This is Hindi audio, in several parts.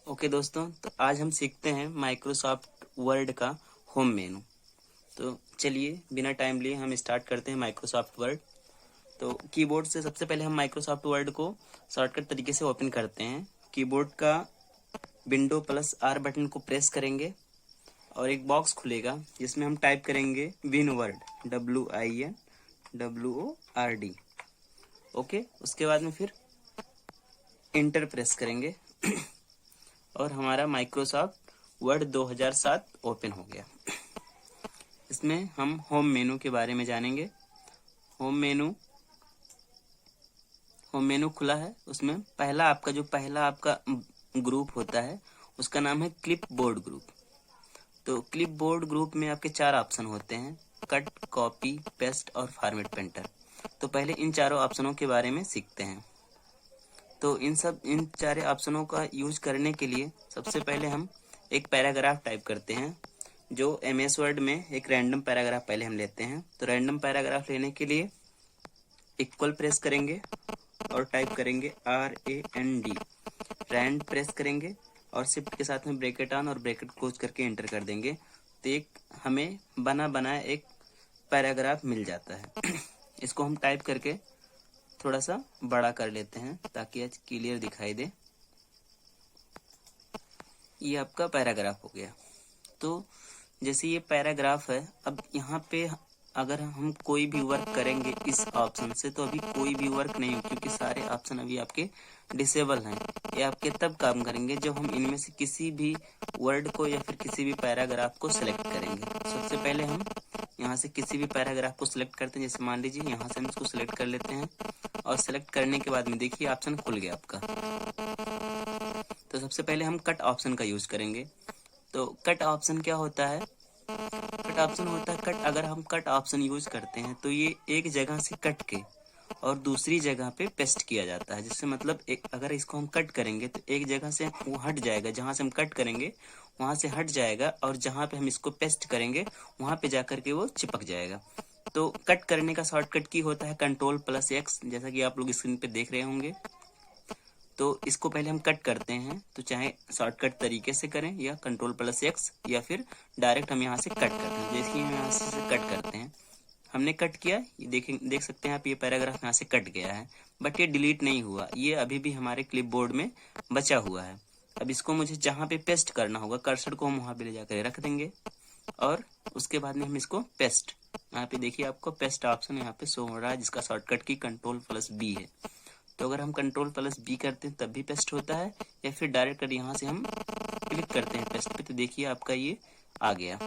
ओके दोस्तों, तो आज हम सीखते हैं माइक्रोसॉफ्ट वर्ड का होम मेनू। तो चलिए बिना टाइम लिए हम स्टार्ट करते हैं माइक्रोसॉफ्ट वर्ड। तो कीबोर्ड से सबसे पहले हम माइक्रोसॉफ्ट वर्ड को शॉर्टकट तरीके से ओपन करते हैं। कीबोर्ड का विंडो प्लस आर बटन को प्रेस करेंगे और एक बॉक्स खुलेगा जिसमें हम टाइप करेंगे विन वर्ड WINWORD। ओके, उसके बाद में फिर इंटर प्रेस करेंगे और हमारा माइक्रोसॉफ्ट वर्ड 2007 ओपन हो गया। इसमें हम होम मेनू के बारे में जानेंगे। होम मेनू खुला है। उसमें पहला आपका ग्रुप होता है उसका नाम है क्लिप बोर्ड ग्रुप। तो क्लिप बोर्ड ग्रुप में आपके 4 ऑप्शन होते हैं: कट, कॉपी, पेस्ट और फॉर्मेट पेंटर। तो पहले इन चारों ऑप्शनों के बारे में सीखते हैं। तो इन चारे ऑप्शनों का यूज करने के लिए सबसे पहले हम एक पैराग्राफ टाइप करते हैं। जो MS वर्ड में एक रैंडम पैराग्राफ पहले हम लेते हैं। तो रैंडम पैराग्राफ लेने के लिए इक्वल प्रेस करेंगे और टाइप करेंगे RAND, रैंड प्रेस करेंगे और शिफ्ट के साथ में ब्रैकेट ऑन और ब्रैकेट क्लोज करके एंटर कर देंगे। तो एक हमें बना बनाया एक पैराग्राफ मिल जाता है। इसको हम टाइप करके थोड़ा सा बड़ा कर लेते हैं ताकि आज क्लियर दिखाई दे। ये आपका पैराग्राफ हो गया। तो जैसे ये पैराग्राफ है, अब यहाँ पे अगर हम कोई भी वर्क करेंगे इस ऑप्शन से तो अभी कोई भी वर्क नहीं हो, क्योंकि सारे ऑप्शन अभी आपके डिसेबल हैं। ये आपके तब काम करेंगे जब हम इनमें से किसी भी वर्ड को या फिर किसी भी पैराग्राफ को सिलेक्ट करेंगे। सबसे पहले हम यहाँ से किसी भी पैराग्राफ को सिलेक्ट करते हैं। जैसे मान लीजिए यहाँ से हम इसको सिलेक्ट कर लेते हैं और सिलेक्ट करने के बाद में देखिए ऑप्शन खुल गया आपका। तो सबसे पहले हम कट ऑप्शन का यूज करेंगे। तो कट ऑप्शन क्या होता है? कट ऑप्शन होता है अगर हम कट ऑप्शन यूज करते हैं तो ये एक जगह से कट के और दूसरी जगह पे पेस्ट किया जाता है। जिससे मतलब अगर इसको हम कट करेंगे तो एक जगह से वो हट जाएगा, जहां से हम कट करेंगे वहां से हट जाएगा और जहां पे हम इसको पेस्ट करेंगे वहां पे जाकर के वो चिपक जाएगा। तो कट करने का शॉर्टकट की होता है Ctrl+X, जैसा कि आप लोग स्क्रीन पे देख रहे होंगे। तो इसको पहले हम कट करते हैं, तो चाहे शॉर्टकट तरीके से करें या Ctrl+X या फिर डायरेक्ट हम यहाँ से कट करते हैं। देखिए हम यहाँ से कट करते हैं, हमने कट किया, ये देख सकते हैं आप, ये पैराग्राफ यहाँ से कट गया है बट ये डिलीट नहीं हुआ, ये अभी भी हमारे क्लिपबोर्ड में बचा हुआ है। अब इसको मुझे जहाँ पे पेस्ट करना होगा कर्सर को हम वहाँ पे ले जाकर रख देंगे और उसके बाद में हम इसको पेस्ट, यहाँ पे देखिए आपको पेस्ट ऑप्शन यहाँ पे शो हो रहा है जिसका शॉर्टकट की Ctrl+B है। तो अगर हम Ctrl+B करते हैं तब भी पेस्ट होता है या फिर डायरेक्ट यहाँ से हम क्लिक करते हैं पेस्ट पे, तो देखिए आपका ये आ गया।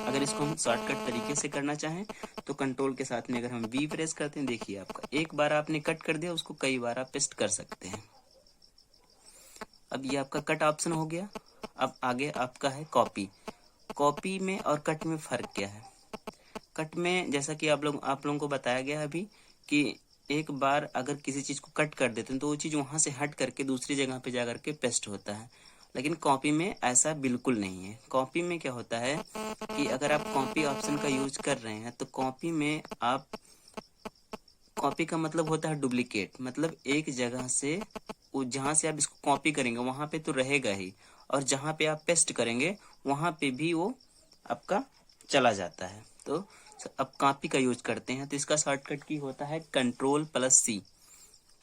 अगर इसको हम शॉर्टकट तरीके से करना चाहें तो कंट्रोल के साथ में अगर हम V प्रेस करते हैं, देखिए आपका एक बार आपने कट कर दिया उसको कई बार आप पेस्ट कर सकते हैं। अब ये आपका कट ऑप्शन हो गया। अब आगे आपका है कॉपी। कॉपी में और कट में फर्क क्या है? कट में जैसा कि आप लोगों को बताया गया अभी कि एक बार अगर किसी चीज को कट कर देते हैं तो वो चीज वहां से हट करके दूसरी जगह पे जाकर के पेस्ट होता है, लेकिन कॉपी में ऐसा बिल्कुल नहीं है। कॉपी में क्या होता है कि अगर आप कॉपी ऑप्शन का यूज कर रहे हैं तो कॉपी में आप, कॉपी का मतलब होता है डुप्लीकेट, मतलब एक जगह से जहां से आप इसको कॉपी करेंगे वहां पे तो रहेगा ही और जहां पे आप पेस्ट करेंगे वहां पे भी वो आपका चला जाता है। तो अब कॉपी का यूज करते हैं तो इसका शॉर्टकट की होता है Ctrl+C।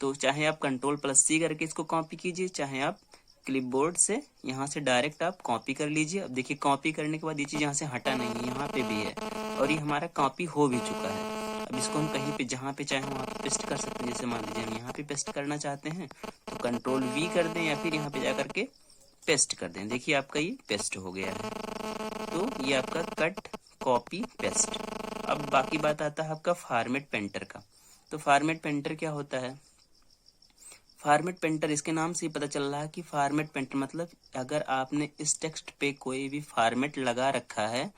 तो चाहे आप Ctrl+C करके इसको कॉपी कीजिए, चाहे आप क्लिपबोर्ड से यहाँ से डायरेक्ट आप कॉपी कर लीजिए। अब देखिए कॉपी करने के बाद ये चीज यहाँ से हटा नहीं है, यहाँ पे भी है और ये हमारा कॉपी हो भी चुका है। अब इसको हम कहीं पे जहाँ पे चाहे वहाँ पे पेस्ट कर सकते हैं। जैसे मान लीजिए हम यहाँ पे पेस्ट करना चाहते हैं तो Ctrl+V कर दें या फिर यहाँ पे जाकर के पेस्ट कर दें। देखिए आपका ये पेस्ट हो गया है। तो ये आपका कट, कॉपी, पेस्ट। अब बाकी बात आता है आपका फॉर्मेट पेंटर का। तो फॉर्मेट पेंटर क्या होता है? फॉर्मेट पेंटर, इसके नाम से ही पता चल रहा है कि फॉर्मेट पेंटर मतलब अगर आपने इस टेक्स्ट पे कोई भी फॉर्मेट लगा रखा है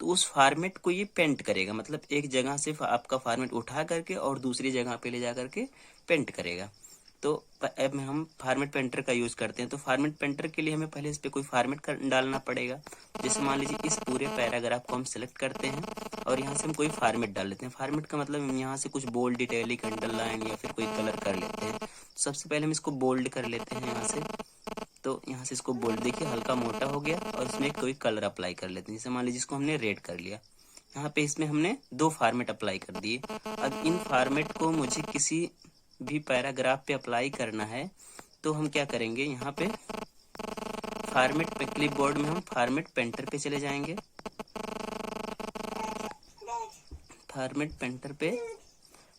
तो उस फॉर्मेट को ये पेंट करेगा। मतलब एक जगह से आपका फॉर्मेट उठा करके और दूसरी जगह पे ले जा करके पेंट करेगा। तो अब हम फॉर्मेट पेंटर का यूज करते हैं। तो फॉर्मेट पेंटर के लिए हमें पहले इस पे कोई फॉर्मेट डालना पड़ेगा। जैसे मान लीजिए इस पूरे पैराग्राफ को हम सिलेक्ट करते हैं और यहाँ से हम कोई फॉर्मेट डाल लेते हैं। फॉर्मेट का मतलब हम यहाँ से कुछ बोल्ड, इटैलिक, अंडरलाइन या फिर कोई कलर कर लेते हैं। सबसे पहले हम इसको बोल्ड कर लेते हैं यहाँ से। तो यहाँ से इसको बोल्ड, देखिए हल्का मोटा हो गया, और इसमें कोई कलर अप्लाई कर लेते हैं। जैसे मान लीजिए इसको हमने रेड कर लिया, यहाँ पे इसमें हमने 2 फॉर्मेट अप्लाई कर दिए। अब इन फॉर्मेट को मुझे किसी भी पैराग्राफ पे अप्लाई करना है, तो हम क्या करेंगे, यहाँ पे फॉर्मेट पे, क्लिपबोर्ड में हम फॉर्मेट पेंटर पे चले जाएंगे। फॉर्मेट पेंटर पे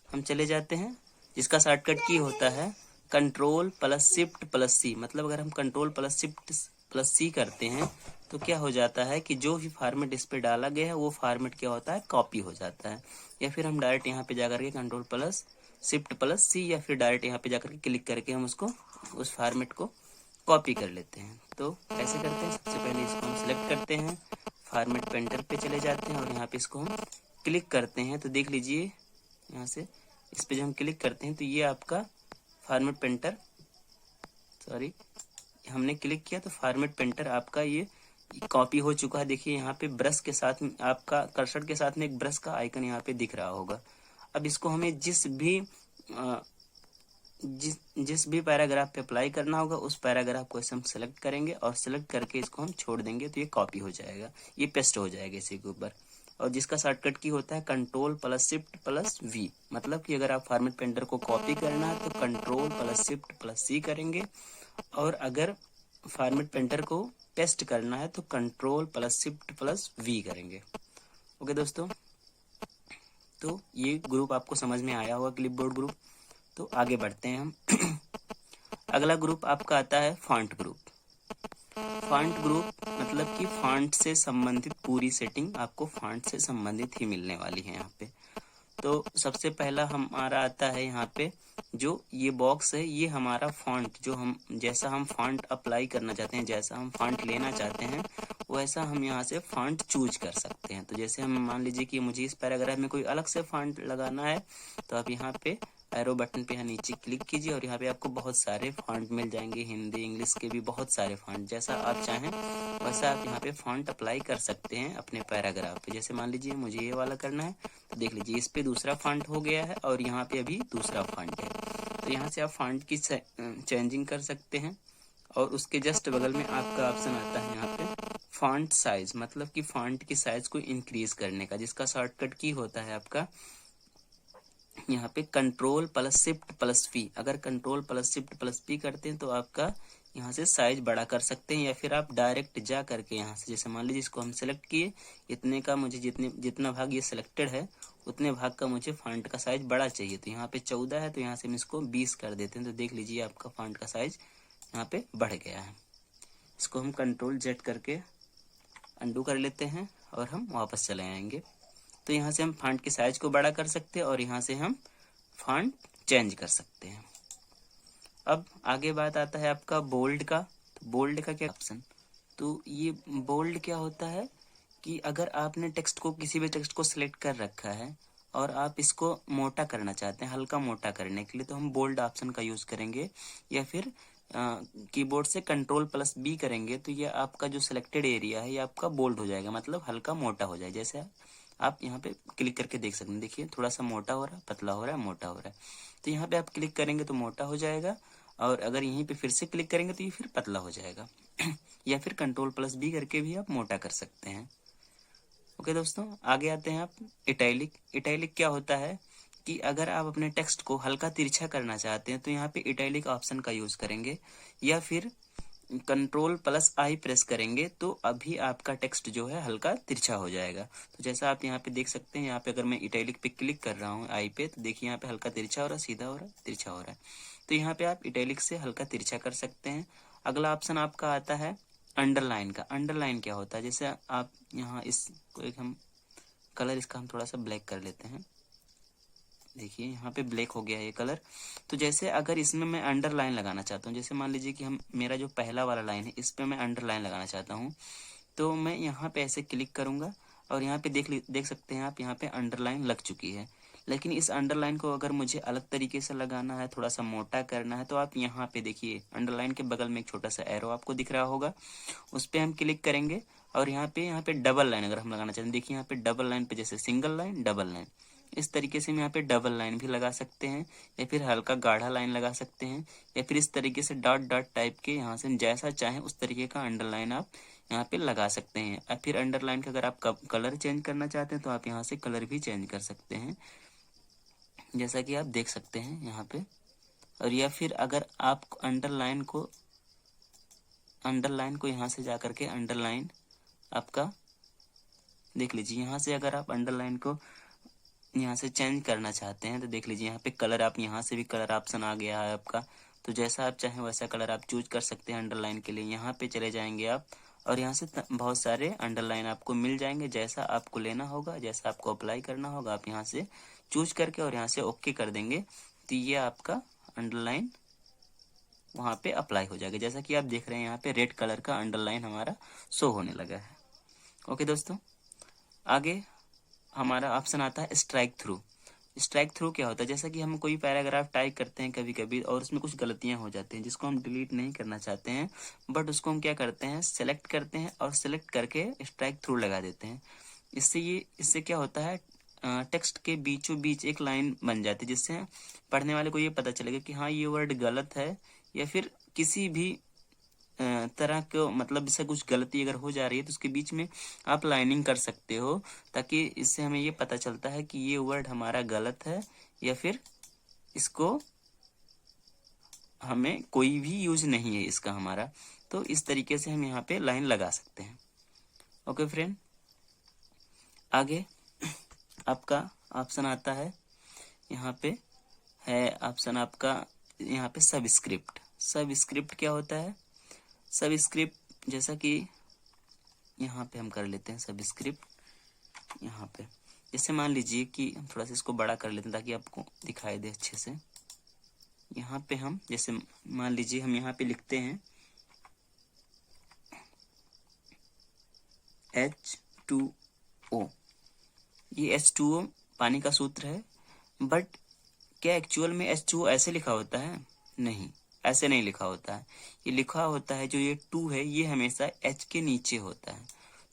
हम चले जाते हैं, जिसका शॉर्टकट की होता है Ctrl+Shift+C। मतलब अगर हम Ctrl+Shift+C करते हैं तो क्या हो जाता है कि जो भी फॉर्मेट इस पे डाला गया है वो फॉर्मेट क्या होता है, कॉपी हो जाता है। या फिर हम डायरेक्ट यहाँ पे जाकर के Ctrl+Shift+C या फिर डायरेक्ट यहाँ पे जाकर के क्लिक करके हम उसको, उस फॉर्मेट को कॉपी कर लेते हैं। तो कैसे करते हैं, सबसे पहले इसको हम सिलेक्ट करते हैं, फॉर्मेट पेंटर पे चले जाते हैं और यहाँ पे इसको हम क्लिक करते हैं। तो देख लीजिए यहाँ से इस पे जब हम क्लिक करते हैं तो ये आपका फॉर्मेट पेंटर, सॉरी हमने क्लिक किया तो फॉर्मेट पेंटर आपका ये कॉपी हो चुका है। देखिए यहाँ पे ब्रश के साथ में, आपका कर्सर के साथ में एक ब्रश का आइकन यहाँ पे दिख रहा होगा। अब इसको हमें जिस भी पैराग्राफ पे अप्लाई करना होगा उस पैराग्राफ को ऐसे हम सेलेक्ट करेंगे और सेलेक्ट करके इसको हम छोड़ देंगे, तो ये कॉपी हो जाएगा, ये पेस्ट हो जाएगा इसी के ऊपर। और जिसका शॉर्टकट की होता है Ctrl+Shift+V। मतलब कि अगर आप फॉर्मेट पेंटर को कॉपी करना है तो Ctrl+Shift+C करेंगे, और अगर फॉर्मेट पेंटर को पेस्ट करना है तो Ctrl+Shift+V करेंगे। ओके दोस्तों, तो ये ग्रुप आपको समझ में आया होगा, क्लिपबोर्ड ग्रुप। तो आगे बढ़ते हैं हम। अगला ग्रुप आपका आता है फॉन्ट ग्रुप। फॉन्ट ग्रुप मतलब कि फॉन्ट से संबंधित पूरी सेटिंग आपको फॉन्ट से संबंधित ही मिलने वाली है यहाँ पे। तो सबसे पहला हमारा आता है यहाँ पे जो ये बॉक्स है, ये हमारा फॉन्ट, जो हम जैसा हम फॉन्ट अप्लाई करना चाहते हैं, जैसा हम फॉन्ट लेना चाहते हैं वैसा हम यहाँ से फॉन्ट चूज कर सकते हैं। तो जैसे हम मान लीजिए कि मुझे इस पैराग्राफ में कोई अलग से फॉन्ट लगाना है, तो आप यहाँ पे एरो बटन पे यहाँ नीचे क्लिक कीजिए और यहाँ पे आपको बहुत सारे फॉन्ट मिल जाएंगे, हिंदी इंग्लिश के भी बहुत सारे फॉन्ट। जैसा आप चाहें वैसा आप यहाँ पे फॉन्ट अप्लाई कर सकते हैं अपने पैराग्राफ पे। जैसे मान लीजिए मुझे ये वाला करना है, तो देख लीजिए इस पे दूसरा फॉन्ट हो गया है और यहाँ पे अभी दूसरा फॉन्ट है। तो यहाँ से आप फॉन्ट की चेंजिंग कर सकते हैं। और उसके जस्ट बगल में आपका ऑप्शन आता है यहाँ पे फॉन्ट साइज, मतलब कि फॉन्ट की साइज को इंक्रीज करने का, जिसका शॉर्टकट की होता है आपका यहाँ पे Ctrl+Shift+V। अगर Ctrl+Shift+P करते हैं तो आपका यहाँ से साइज बड़ा कर सकते हैं, या फिर आप डायरेक्ट जा करके यहाँ से, जैसे मान लीजिए इसको हम सेलेक्ट किए, इतने का मुझे जितना भाग ये सिलेक्टेड है उतने भाग का मुझे फॉन्ट का साइज बड़ा चाहिए। तो यहाँ पे 14 है, तो यहाँ से हम इसको 20 कर देते हैं। तो देख लीजिए आपका फॉन्ट का साइज यहाँ पे बढ़ गया है। इसको हम Ctrl+Z करके अंडू कर लेते हैं और हम वापस चले आएंगे। तो यहाँ से हम फॉन्ट की साइज को बड़ा कर सकते हैं और यहाँ से हम फॉन्ट चेंज कर सकते हैं। अब आगे बात आता है आपका बोल्ड का। तो बोल्ड का क्या ऑप्शन, तो ये बोल्ड क्या होता है कि अगर आपने टेक्स्ट को, किसी भी टेक्स्ट को सिलेक्ट कर रखा है और आप इसको मोटा करना चाहते हैं, हल्का मोटा करने के लिए, तो हम बोल्ड ऑप्शन का यूज करेंगे, या फिर कीबोर्ड से Ctrl+B करेंगे तो ये आपका जो सिलेक्टेड एरिया है ये आपका बोल्ड हो जाएगा, मतलब हल्का मोटा हो जाए। जैसे आप यहाँ पे क्लिक करके देख सकते हैं, देखिए थोड़ा सा मोटा हो रहा है, पतला हो रहा है, मोटा हो रहा है। तो यहाँ पे आप क्लिक करेंगे तो मोटा हो जाएगा, और अगर यहीं पे फिर से क्लिक करेंगे तो ये फिर पतला हो जाएगा। या फिर Ctrl+B करके भी आप मोटा कर सकते हैं। ओके दोस्तों, आगे आते हैं आप इटैलिक। इटैलिक क्या होता है कि अगर आप अपने टेक्स्ट को हल्का तिरछा करना चाहते हैं तो यहाँ पे इटैलिक ऑप्शन का यूज करेंगे, या फिर Ctrl+I प्रेस करेंगे तो अभी आपका टेक्स्ट जो है हल्का तिरछा हो जाएगा। तो जैसा आप यहाँ पे देख सकते हैं, यहाँ पे अगर मैं इटैलिक पे क्लिक कर रहा हूँ आई पे, तो देखिए यहाँ पे हल्का तिरछा हो रहा है, सीधा हो रहा है, तिरछा हो रहा है। तो यहाँ पे आप इटैलिक से हल्का तिरछा कर सकते हैं। अगला ऑप्शन आपका आता है अंडरलाइन का। अंडरलाइन क्या होता है, जैसे आप यहाँ इसको एक हम कलर इसका हम थोड़ा सा ब्लैक कर लेते हैं, देखिए यहाँ पे ब्लैक हो गया है ये कलर। तो जैसे अगर इसमें मैं अंडरलाइन लगाना चाहता हूँ, जैसे मान लीजिए कि मेरा जो पहला वाला लाइन है इस पे मैं अंडरलाइन लगाना चाहता हूँ, तो मैं यहाँ पे ऐसे क्लिक करूंगा और यहाँ पे देख सकते हैं आप, यहाँ पे अंडरलाइन लग चुकी है। लेकिन इस अंडरलाइन को अगर मुझे अलग तरीके से लगाना है, थोड़ा सा मोटा करना है, तो आप यहाँ पे देखिए अंडरलाइन के बगल में एक छोटा सा एरो आपको दिख रहा होगा, उस पर हम क्लिक करेंगे और यहाँ पे डबल लाइन अगर हम लगाना चाहते हैं, देखिए यहाँ पे डबल लाइन पे जैसे सिंगल लाइन, डबल लाइन, इस तरीके से हम यहाँ पे डबल लाइन भी लगा सकते हैं, या फिर हल्का गाढ़ा लाइन लगा सकते हैं, या फिर इस तरीके से डॉट डॉट टाइप के यहाँ से जैसा चाहें उस तरीके का अंडरलाइन आप यहाँ पे लगा सकते हैं। और फिर अंडरलाइन का अगर आप कलर चेंज करना चाहते हैं तो आप यहाँ से कलर भी चेंज कर सकते हैं, जैसा कि आप देख सकते हैं यहाँ पे। और या फिर अगर आप अंडरलाइन को यहाँ से जा करके अंडरलाइन आपका देख लीजिए, यहाँ से अगर आप अंडरलाइन को यहाँ से चेंज करना चाहते हैं तो देख लीजिए यहाँ पे कलर, आप यहाँ से भी कलर ऑप्शन आ गया है आपका। तो जैसा आप चाहें वैसा कलर आप चूज कर सकते हैं अंडरलाइन के लिए। यहाँ पे चले जाएंगे आप और यहाँ से बहुत सारे अंडरलाइन आपको मिल जाएंगे। जैसा आपको लेना होगा, जैसा आपको अप्लाई करना होगा, आप यहाँ से चूज करके और यहाँ से ओके कर देंगे तो ये आपका अंडरलाइन वहाँ पे अप्लाई हो जाएगा। जैसा कि आप देख रहे हैं यहाँ पे रेड कलर का अंडरलाइन हमारा शो होने लगा है। ओके दोस्तों, आगे हमारा ऑप्शन आता है स्ट्राइक थ्रू। स्ट्राइक थ्रू क्या होता है, जैसा कि हम कोई पैराग्राफ टाइप करते हैं कभी कभी और उसमें कुछ गलतियां हो जाती हैं जिसको हम डिलीट नहीं करना चाहते हैं, बट उसको हम क्या करते हैं, सेलेक्ट करते हैं और सेलेक्ट करके स्ट्राइक थ्रू लगा देते हैं। इससे क्या होता है, टेक्स्ट के बीचों बीच एक लाइन बन जाती है, जिससे पढ़ने वाले को ये पता चलेगा कि हाँ ये वर्ड गलत है, या फिर किसी भी तरह को मतलब इससे कुछ गलती अगर हो जा रही है तो उसके बीच में आप लाइनिंग कर सकते हो, ताकि इससे हमें ये पता चलता है कि ये वर्ड हमारा गलत है या फिर इसको हमें कोई भी यूज नहीं है इसका हमारा। तो इस तरीके से हम यहाँ पे लाइन लगा सकते हैं। ओके फ्रेंड, आगे आपका ऑप्शन आता है, यहाँ पे है ऑप्शन आपका यहाँ पे सबस्क्रिप्ट। सबस्क्रिप्ट क्या होता है, सबस्क्रिप्ट जैसा कि यहाँ पे हम कर लेते हैं सबस्क्रिप्ट। यहाँ पे जैसे मान लीजिए कि हम थोड़ा सा इसको बड़ा कर लेते हैं ताकि आपको दिखाई दे अच्छे से। यहाँ पे हम जैसे मान लीजिए हम यहाँ पे लिखते हैं H2O। ये H2O पानी का सूत्र है, बट क्या एक्चुअल में H2O ऐसे लिखा होता है? नहीं, ऐसे नहीं लिखा होता है। ये लिखा होता है, जो ये 2 है ये हमेशा H के नीचे होता है।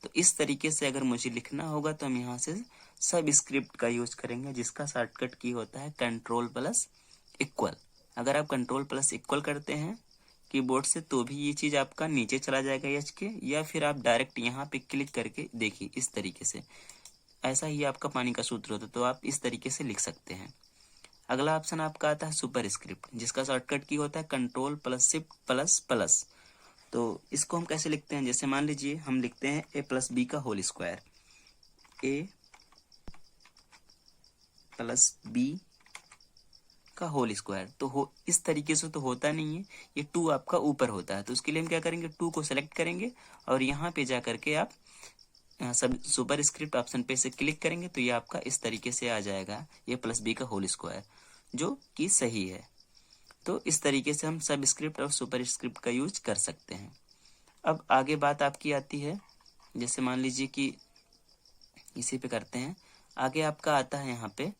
तो इस तरीके से अगर मुझे लिखना होगा तो हम यहाँ से सब स्क्रिप्ट का यूज करेंगे, जिसका शॉर्टकट की होता है Ctrl+=। अगर आप Ctrl+= करते हैं कीबोर्ड से तो भी ये चीज आपका नीचे चला जाएगा H के, या फिर आप डायरेक्ट यहाँ पे क्लिक करके देखिए इस तरीके से, ऐसा ही आपका पानी का सूत्र होता है, तो आप इस तरीके से लिख सकते हैं। अगला ऑप्शन आपका आता है सुपर स्क्रिप्ट, जिसका शॉर्टकट की होता है Ctrl+Shift++। तो इसको हम कैसे लिखते हैं, जैसे मान लीजिए हम लिखते हैं a+b का होल स्क्वायर, a+b का होल स्क्वायर। तो इस तरीके से तो होता नहीं है, ये 2 आपका ऊपर होता है। तो उसके लिए हम क्या करेंगे, 2 को सेलेक्ट करेंगे और यहाँ पे जा करके आप सब सुपर स्क्रिप्ट ऑप्शन पे से क्लिक करेंगे तो ये आपका इस तरीके से आ जाएगा a+b का होल स्क्वायर, जो कि सही है। तो इस तरीके से हम सब स्क्रिप्ट और सुपर स्क्रिप्ट का यूज कर सकते हैं। अब आगे बात आपकी आती है, जैसे मान लीजिए कि इसी पे करते हैं, आगे आपका आता है यहाँ पे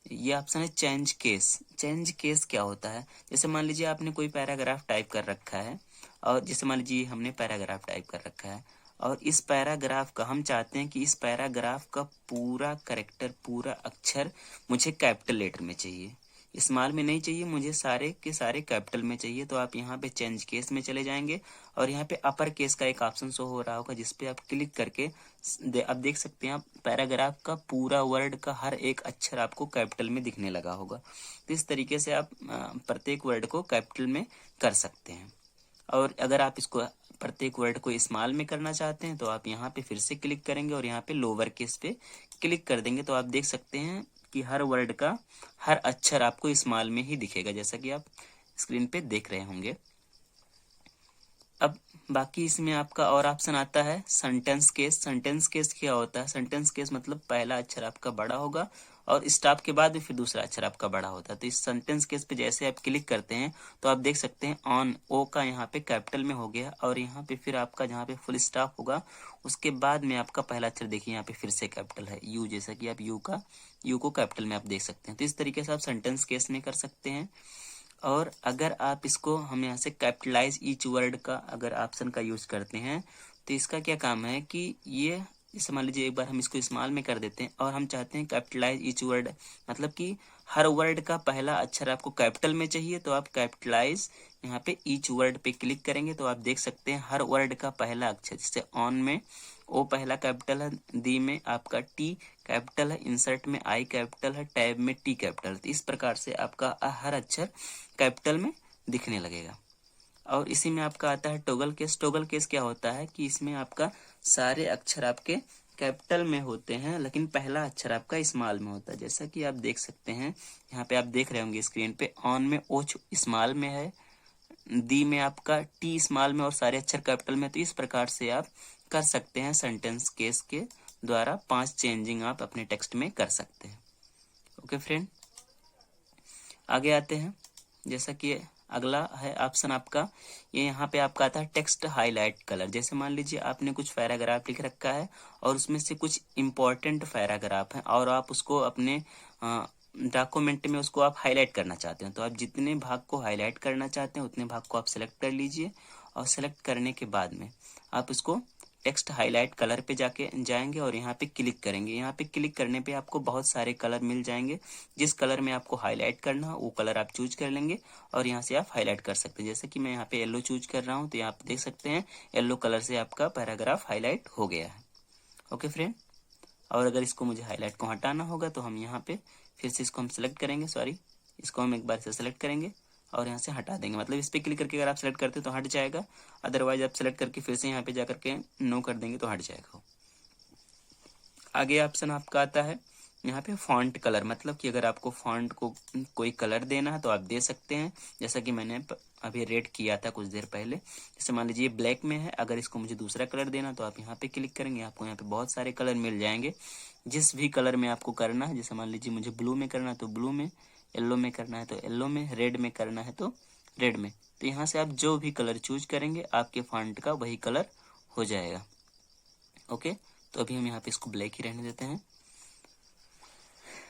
ये ऑप्शन है चेंज केस। चेंज केस क्या होता है, जैसे मान लीजिए आपने कोई पैराग्राफ टाइप कर रखा है, और जैसे मान लीजिए हमने पैराग्राफ टाइप कर रखा है और इस पैराग्राफ का हम चाहते हैं कि इस पैराग्राफ का पूरा कैरेक्टर, पूरा अक्षर मुझे कैपिटल लेटर में चाहिए, स्मॉल में नहीं चाहिए, मुझे सारे के सारे कैपिटल में चाहिए। तो आप यहाँ पे चेंज केस में चले जाएंगे और यहाँ पे अपर केस का एक ऑप्शन शो हो रहा होगा, जिसपे आप क्लिक करके आप देख सकते हैं, आप पैराग्राफ का पूरा वर्ड का हर एक अक्षर आपको कैपिटल में दिखने लगा होगा। तो इस तरीके से आप प्रत्येक वर्ड को कैपिटल में कर सकते हैं। और अगर आप इसको प्रत्येक वर्ड को स्मॉल में करना चाहते हैं तो आप यहाँ पे फिर से क्लिक करेंगे और यहाँ पे लोअर केस पे क्लिक कर देंगे, तो आप देख सकते हैं कि हर वर्ड का हर अक्षर आपको स्मॉल में ही दिखेगा, जैसा कि आप स्क्रीन पे देख रहे होंगे। अब बाकी इसमें आपका और ऑप्शन आता है सेंटेंस केस। सेंटेंस केस क्या होता है, सेंटेंस केस मतलब पहला अक्षर आपका बड़ा होगा और स्टॉप के बाद फिर दूसरा अक्षर आपका बड़ा होता है। तो इस सेंटेंस केस पे जैसे आप क्लिक करते हैं तो आप देख सकते हैं ऑन ओ का यहाँ पे कैपिटल में हो गया, और यहाँ पे फिर आपका जहाँ पे फुल स्टॉप होगा उसके बाद में आपका पहला अक्षर देखिए यहाँ पे फिर से कैपिटल है यू, जैसा कि आप यू को कैपिटल में आप देख सकते हैं। तो इस तरीके से आप सेंटेंस केस में कर सकते हैं। और अगर आप इसको हम यहाँ से कैपिटलाइज ईच वर्ड का अगर ऑप्शन का यूज करते हैं तो इसका क्या काम है कि ये जैसे मान लीजिए एक बार हम इसको स्मॉल में कर देते हैं और हम चाहते हैं कैपिटलाइज ईच वर्ड, मतलब कि हर वर्ड का पहला अक्षर आपको कैपिटल में चाहिए, तो आप कैपिटलाइज यहाँ पे ईच वर्ड पे क्लिक करेंगे तो आप देख सकते हैं हर वर्ड का पहला अक्षर, जैसे ऑन में ओ पहला कैपिटल है, दी में आपका टी कैपिटल है, इंसर्ट में आई कैपिटल है, टैब में टी कैपिटल। तो इस प्रकार से आपका हर अक्षर कैपिटल में दिखने लगेगा। और इसी में आपका आता है टॉगल केस। टॉगल केस क्या होता है कि इसमें आपका सारे अक्षर आपके कैपिटल में होते हैं लेकिन पहला अक्षर आपका स्मॉल में होता है। जैसा कि आप देख सकते हैं यहाँ पे आप देख रहे होंगे स्क्रीन पे, ऑन में ओ स्मॉल में है, दी में आपका टी स्मॉल में और सारे अक्षर कैपिटल में। तो इस प्रकार से आप कर सकते हैं सेंटेंस केस के द्वारा 5 चेंजिंग आप अपने टेक्स्ट में कर सकते हैं। ओके फ्रेंड, आगे आते हैं। जैसा कि अगला है ऑप्शन आपका, ये यहाँ पे आपका आता है टेक्स्ट हाईलाइट कलर। जैसे मान लीजिए आपने कुछ पैराग्राफ लिख रखा है और उसमें से कुछ इंपॉर्टेंट पैराग्राफ है और आप उसको अपने डॉक्यूमेंट में उसको आप हाईलाइट करना चाहते हैं, तो आप जितने भाग को हाईलाइट करना चाहते हैं उतने भाग को आप सेलेक्ट कर लीजिए और सेलेक्ट करने के बाद में आप इसको टेक्स्ट हाईलाइट कलर पे जाएंगे और यहाँ पे क्लिक करेंगे। यहाँ पे क्लिक करने पे आपको बहुत सारे कलर मिल जाएंगे, जिस कलर में आपको हाईलाइट करना हो वो कलर आप चूज कर लेंगे और यहाँ से आप हाईलाइट कर सकते हैं। जैसे कि मैं यहाँ पे येलो चूज कर रहा हूँ तो यहाँ पे देख सकते हैं येलो कलर से आपका पैराग्राफ हाईलाइट हो गया है। ओके फ्रेंड, और अगर इसको मुझे हाईलाइट को हटाना होगा तो हम यहाँ पे फिर से इसको हम सेलेक्ट करेंगे, इसको हम एक बार से सेलेक्ट करेंगे और यहाँ से हटा देंगे। मतलब इस पे क्लिक करके अगर आप सेलेक्ट करते हो तो हट जाएगा, अदरवाइज आप सेलेक्ट करके फिर से यहाँ पे जाकर के नो कर देंगे तो हट जाएगा। आगे ऑप्शन आपका आता है यहाँ पे फॉन्ट कलर, मतलब कि अगर आपको फॉन्ट को कोई कलर देना है तो आप दे सकते हैं। जैसा कि मैंने अभी रेड किया था कुछ देर पहले, जैसे मान लीजिए ब्लैक में है, अगर इसको मुझे दूसरा कलर देना तो आप यहाँ पे क्लिक करेंगे, आपको यहाँ पे बहुत सारे कलर मिल जाएंगे। जिस भी कलर में आपको करना है, जैसे मान लीजिए मुझे ब्लू में करना है तो ब्लू में, येलो में करना है तो येलो में, रेड में करना है तो रेड में। तो यहाँ से आप जो भी कलर चूज करेंगे आपके फॉन्ट का वही कलर हो जाएगा। ओके, तो अभी हम यहाँ पे इसको ब्लैक ही रहने देते हैं।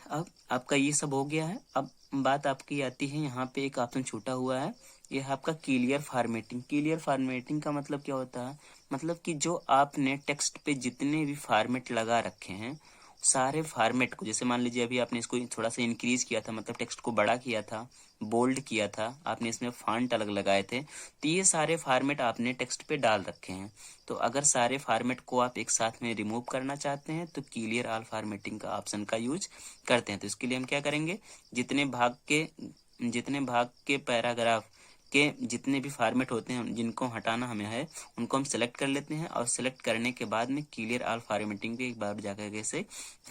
अब आपका ये सब हो गया है। अब बात आपकी आती है यहाँ पे एक ऑप्शन छूटा हुआ है, ये है आपका क्लियर फॉर्मेटिंग। क्लियर फॉर्मेटिंग का मतलब क्या होता है, मतलब कि जो आपने टेक्स्ट पे जितने भी फॉर्मेट लगा रखे हैं सारे फॉर्मेट को, जैसे मान लीजिए अभी आपने इसको थोड़ा सा इंक्रीज किया था, मतलब टेक्स्ट को बड़ा किया था, बोल्ड किया था, आपने इसमें फॉन्ट अलग लगाए थे, तो ये सारे फॉर्मेट आपने टेक्स्ट पे डाल रखे हैं। तो अगर सारे फॉर्मेट को आप एक साथ में रिमूव करना चाहते हैं तो क्लियर ऑल फॉर्मेटिंग का ऑप्शन का यूज करते हैं। तो इसके लिए हम क्या करेंगे, जितने भाग के पैराग्राफ के जितने भी फॉर्मेट होते हैं जिनको हटाना हमें है उनको हम सेलेक्ट कर लेते हैं और सेलेक्ट करने के बाद में क्लियर ऑल फॉर्मेटिंग पे एक बार जाकर के से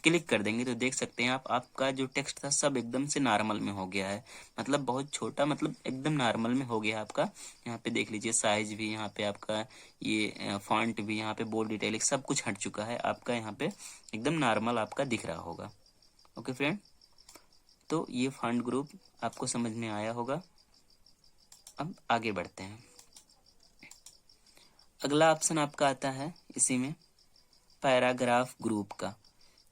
क्लिक कर देंगे तो देख सकते हैं आपका जो टेक्स्ट था सब एकदम से नॉर्मल में हो गया है, मतलब बहुत छोटा, मतलब एकदम नॉर्मल में हो गया आपका। यहाँ पे देख लीजिए साइज भी, यहाँ पे आपका ये फॉन्ट भी, यहाँ पे बोल्ड इटैलिक सब कुछ हट चुका है आपका, यहाँ पे एकदम नॉर्मल आपका दिख रहा होगा। ओके फ्रेंड, तो ये फॉन्ट ग्रुप आपको समझ में आया होगा। अब आगे बढ़ते हैं। अगला ऑप्शन आपका आता है इसी में पैराग्राफ ग्रुप का।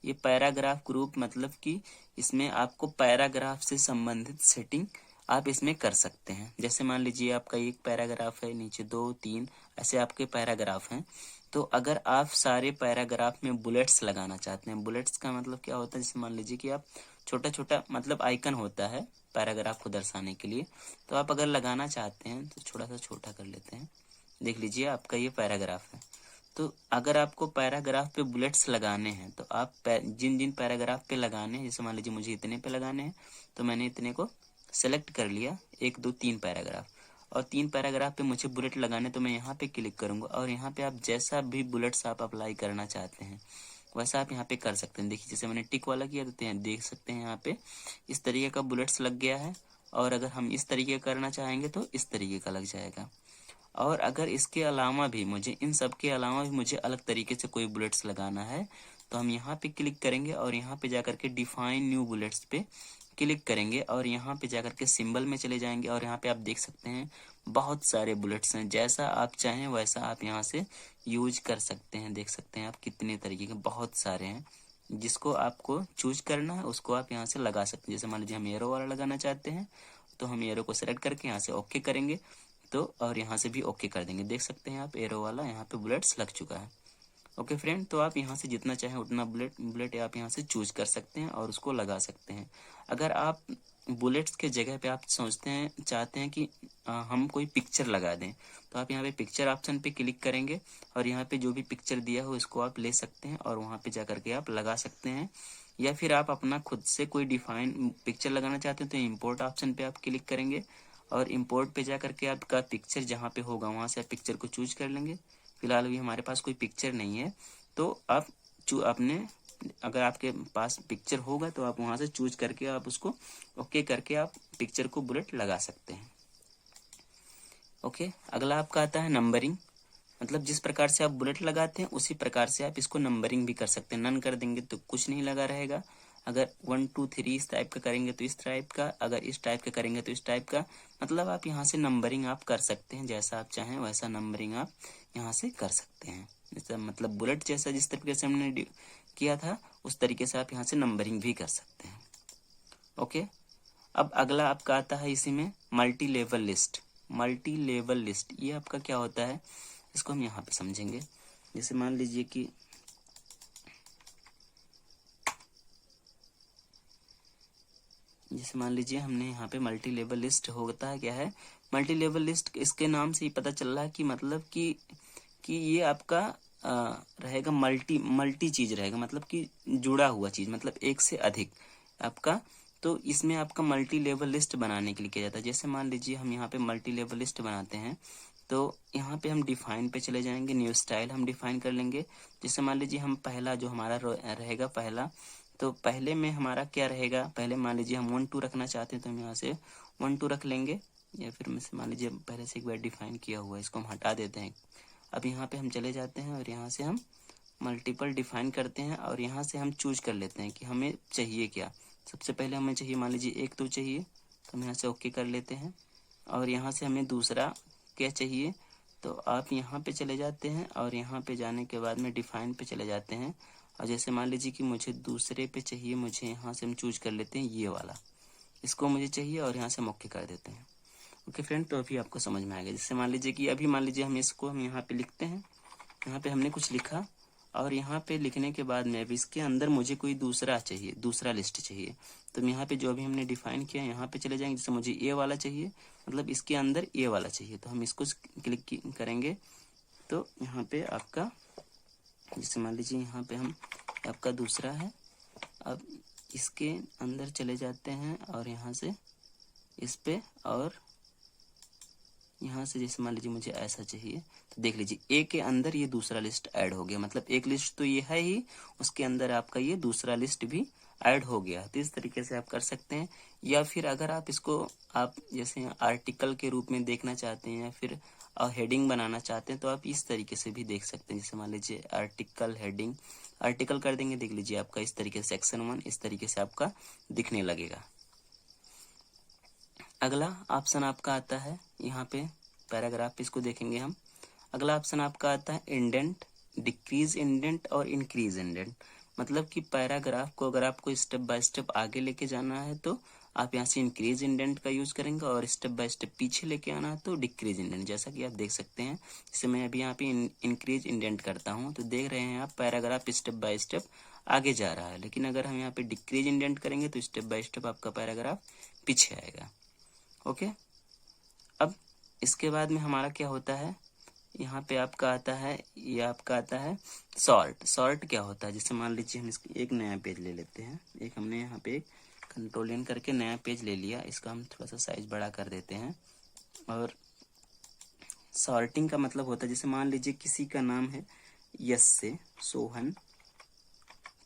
ये पैराग्राफ ग्रुप मतलब कि इसमें आपको पैराग्राफ से संबंधित सेटिंग आप इसमें कर सकते हैं। जैसे मान लीजिए आपका एक पैराग्राफ है, नीचे 2 3 ऐसे आपके पैराग्राफ हैं, तो अगर आप सारे पैराग्राफ में बुलेट्स लगाना चाहते हैं, बुलेट्स का मतलब क्या होता है, जैसे मान लीजिए कि आप छोटा छोटा मतलब आइकन होता है पैराग्राफ को दर्शाने के लिए, तो आप अगर लगाना चाहते हैं तो थोड़ा सा छोटा कर लेते हैं, देख लीजिए आपका ये पैराग्राफ है। तो अगर आपको पैराग्राफ पे बुलेट्स लगाने हैं तो आप जिन जिन पैराग्राफ पे लगाने हैं, जैसे मान लीजिए मुझे इतने पे लगाने हैं तो मैंने इतने को सेलेक्ट कर लिया, 1 2 3 पैराग्राफ, और 3 पैराग्राफ पे मुझे बुलेट लगाने तो मैं यहाँ पे क्लिक करूंगा और यहाँ पे आप जैसा भी बुलेट्स आप अप्लाई करना चाहते हैं वैसा आप यहाँ पे कर सकते हैं। देखिए जैसे मैंने टिक वाला किया तो देख सकते हैं यहाँ पे इस तरीके का बुलेट्स लग गया है, और अगर हम इस तरीके करना चाहेंगे तो इस तरीके का लग जाएगा। और अगर इसके अलावा भी मुझे, इन सब के अलावा भी मुझे अलग तरीके से कोई बुलेट्स लगाना है तो हम यहाँ पे क्लिक करेंगे और यहाँ पे जाकर के डिफाइन न्यू बुलेट्स पे क्लिक करेंगे और यहाँ पे जाकर के सिंबल में चले जाएंगे और यहाँ पे आप देख सकते हैं बहुत सारे बुलेट्स हैं, जैसा आप चाहें वैसा आप यहाँ से यूज कर सकते हैं। देख सकते हैं आप कितने तरीके के बहुत सारे हैं, जिसको आपको चूज करना है उसको आप यहाँ से लगा सकते हैं। जैसे मान लीजिए हम एरो वाला लगाना चाहते हैं तो हम एरो को सेलेक्ट करके यहाँ से ओके करेंगे तो, और यहाँ से भी ओके कर देंगे। देख सकते हैं आप एरो वाला यहाँ पे बुलेट्स लग चुका है। ओके फ्रेंड, तो आप यहाँ से जितना चाहें उतना बुलेट आप यहाँ से चूज कर सकते हैं और उसको लगा सकते हैं। अगर आप बुलेट्स के जगह पे आप चाहते हैं कि हम कोई पिक्चर लगा दें, तो आप यहाँ पे पिक्चर ऑप्शन पे क्लिक करेंगे और यहाँ पे जो भी पिक्चर दिया हो इसको आप ले सकते हैं और वहाँ पे जा करके आप लगा सकते हैं। या फिर आप अपना खुद से कोई डिफाइन पिक्चर लगाना चाहते हैं तो इम्पोर्ट ऑप्शन पे आप क्लिक करेंगे और इम्पोर्ट पे जा करके आपका पिक्चर जहाँ पे होगा वहाँ से आप पिक्चर को चूज कर लेंगे। फिलहाल अभी हमारे पास कोई पिक्चर नहीं है, तो आप अपने अगर आपके पास पिक्चर होगा तो आप वहां से चूज करके आप उसको ओके करके आप पिक्चर को बुलेट लगा सकते हैं। ओके, अगला आपका आता है नंबरिंग। मतलब जिस प्रकार से आप बुलेट लगाते हैं उसी प्रकार से आप इसको नंबरिंग भी कर सकते हैं। नन कर देंगे तो कुछ नहीं लगा रहेगा। अगर 1 2 3 इस टाइप का करेंगे तो इस टाइप का, अगर इस टाइप का करेंगे तो इस टाइप का। मतलब आप यहाँ से नंबरिंग आप कर सकते हैं, जैसा आप चाहें वैसा नंबरिंग आप यहाँ से कर सकते हैं। जैसा मतलब बुलेट जैसा जिस तरीके से हमने किया था उस तरीके से आप यहाँ से नंबरिंग भी कर सकते हैं। ओके, अब अगला आपका आता है इसी में multi level list. Multi level list ये आपका क्या होता है, इसको हम यहाँ पे समझेंगे। जैसे मान लीजिए कि हमने यहाँ पे मल्टी लेवल लिस्ट होता है क्या है, मल्टी लेवल लिस्ट इसके नाम से ही पता चल रहा है कि मतलब कि ये आपका रहेगा मल्टी चीज रहेगा, मतलब कि जुड़ा हुआ चीज, मतलब एक से अधिक आपका। तो इसमें आपका मल्टी लेवल लिस्ट बनाने के लिए किया जाता है। जैसे मान लीजिए हम यहाँ पे मल्टी लेवल लिस्ट बनाते हैं तो यहाँ पे हम डिफाइन पे चले जाएंगे, न्यू स्टाइल हम डिफाइन कर लेंगे। जैसे मान लीजिए हम पहला जो हमारा रहेगा पहला, तो पहले में हमारा क्या रहेगा, पहले मान लीजिए हम 1 2 रखना चाहते हैं तो हम यहाँ से 1 2 रख लेंगे। या फिर मान लीजिए पहले से एक बार डिफाइन किया हुआ है, इसको हम हटा देते हैं। अब यहाँ पे हम चले जाते हैं और यहाँ से हम मल्टीपल डिफाइन करते हैं और यहाँ से हम चूज कर लेते हैं कि हमें चाहिए क्या। सबसे पहले हमें चाहिए मान लीजिए 1 2 चाहिए, तो हम यहाँ से ओके कर लेते हैं। और यहाँ से हमें दूसरा क्या चाहिए, तो आप यहाँ पे चले जाते हैं और यहाँ पे जाने के बाद में डिफाइन पे चले जाते हैं। और जैसे मान लीजिए कि मुझे दूसरे पे चाहिए, मुझे यहाँ से हम चूज कर लेते हैं ये वाला, इसको मुझे चाहिए और यहाँ से हम ओके कर देते हैं। ओके फ्रेंड, तो अभी आपको समझ में आ गया। जैसे मान लीजिए कि अभी मान लीजिए हम इसको हम यहाँ पे लिखते हैं, यहाँ पे हमने कुछ लिखा और यहाँ पे लिखने के बाद में अब इसके अंदर मुझे कोई दूसरा चाहिए, दूसरा लिस्ट चाहिए। तो यहाँ पे जो भी हमने डिफाइन किया यहाँ पे चले जाएंगे। जैसे मुझे ए वाला चाहिए, मतलब इसके अंदर ए वाला चाहिए, तो हम इसको क्लिक करेंगे तो यहाँ पे आपका, जैसे मान लीजिए यहाँ पे हम आपका दूसरा है, अब इसके अंदर चले जाते हैं और यहाँ से इस पे, और यहाँ से जैसे मान लीजिए मुझे ऐसा चाहिए, तो देख लीजिए ए के अंदर ये दूसरा लिस्ट ऐड हो गया। मतलब एक लिस्ट तो ये है ही, उसके अंदर आपका ये दूसरा लिस्ट भी ऐड हो गया। तो इस तरीके से आप कर सकते हैं। या फिर अगर आप इसको आप जैसे आर्टिकल के रूप में देखना चाहते हैं या फिर हेडिंग बनाना चाहते हैं तो आप इस तरीके से भी देख सकते हैं। जैसे मान लीजिए आर्टिकल हेडिंग, आर्टिकल कर देंगे, देख लीजिए आपका इस तरीके से सेक्शन 1 इस तरीके से आपका दिखने लगेगा। अगला ऑप्शन आपका आता है यहाँ पे पैराग्राफ, इसको देखेंगे हम। अगला ऑप्शन आपका आता है इंडेंट, डिक्रीज इंडेंट और इंक्रीज इंडेंट। मतलब कि पैराग्राफ को अगर आपको स्टेप बाय स्टेप आगे लेके जाना है तो आप यहाँ से इंक्रीज इंडेंट का यूज करेंगे, और स्टेप बाय स्टेप पीछे लेके आना है तो डिक्रीज इंडेंट। जैसा कि आप देख सकते हैं, जैसे मैं अभी यहाँ पे इंक्रीज इंडेंट करता हूँ तो देख रहे हैं आप पैराग्राफ स्टेप बाय स्टेप आगे जा रहा है। लेकिन अगर हम यहाँ पे डिक्रीज इंडेंट करेंगे तो स्टेप बाय स्टेप आपका पैराग्राफ पीछे आएगा। ओके, अब इसके बाद में हमारा क्या होता है, यहाँ पे आपका आता है, ये आपका आता है सॉर्ट। सॉर्ट क्या होता है, जैसे मान लीजिए हम इसको एक नया पेज ले लेते हैं। एक हमने यहाँ पे कंट्रोल एन करके नया पेज ले लिया, इसका हम थोड़ा सा साइज बड़ा कर देते हैं। और सॉर्टिंग का मतलब होता है, जैसे मान लीजिए किसी का नाम है यस से सोहन,